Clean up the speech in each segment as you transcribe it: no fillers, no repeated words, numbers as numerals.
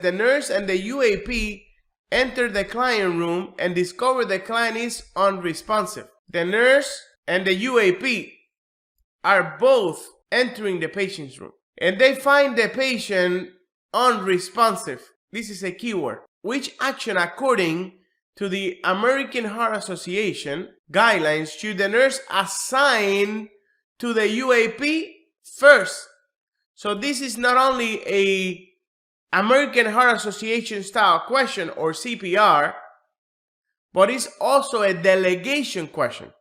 the nurse and the UAP enter the client room and discover the client is unresponsive. The nurse and the UAP are both entering the patient's room, and they find the patient unresponsive. This is a keyword. Which action, according to the American Heart Association guidelines, should the nurse assign to the UAP first? So this is not only a American Heart Association style question or CPR, but it's also a delegation question.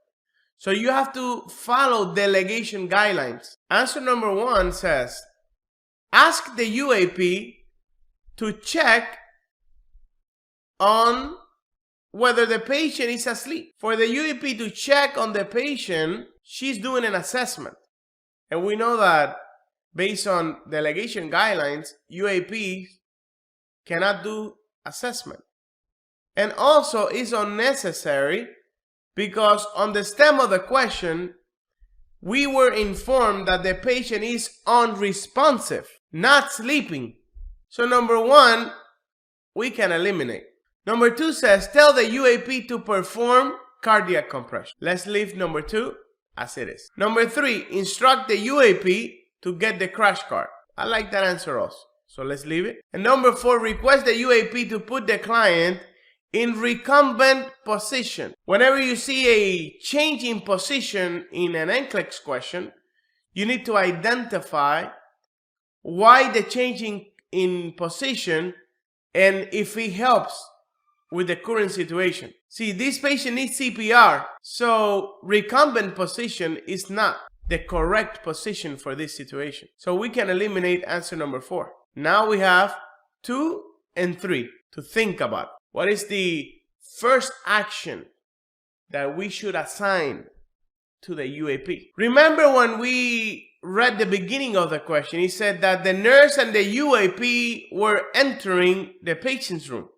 So you have to follow delegation guidelines. Answer number 1 says, ask the UAP to check on whether the patient is asleep. For the UAP to check on the patient, she's doing an assessment. And we know that based on delegation guidelines, UAP cannot do assessment. And also is unnecessary because on the stem of the question, we were informed that the patient is unresponsive, not sleeping. So number 1, we can eliminate. Number 2 says, tell the UAP to perform cardiac compression. Let's leave number 2 as it is. Number 3, instruct the UAP to get the crash cart. I like that answer also, so let's leave it. And number 4, request the UAP to put the client in recumbent position. Whenever you see a change in position in an NCLEX question, you need to identify why the changing in position and if it helps with the current situation. See, this patient needs CPR, so recumbent position is not the correct position for this situation. So we can eliminate answer number 4. Now we have 2 and 3 to think about. What is the first action that we should assign to the UAP? Remember when we read the beginning of the question, it said that the nurse and the UAP were entering the patient's room.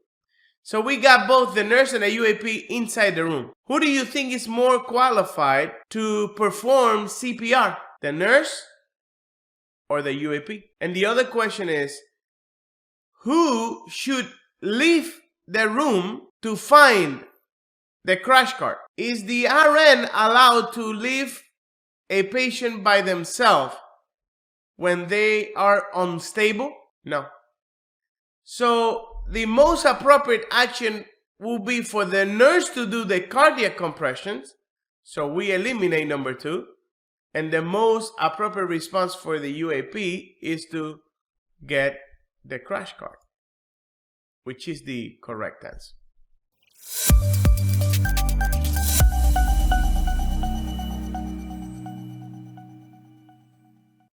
So we got both the nurse and the UAP inside the room. Who do you think is more qualified to perform CPR? The nurse or the UAP? And the other question is, who should leave the room to find the crash cart? Is the RN allowed to leave a patient by themselves when they are unstable? No. So the most appropriate action will be for the nurse to do the cardiac compressions. So we eliminate number 2. And the most appropriate response for the UAP is to get the crash cart, which is the correct answer.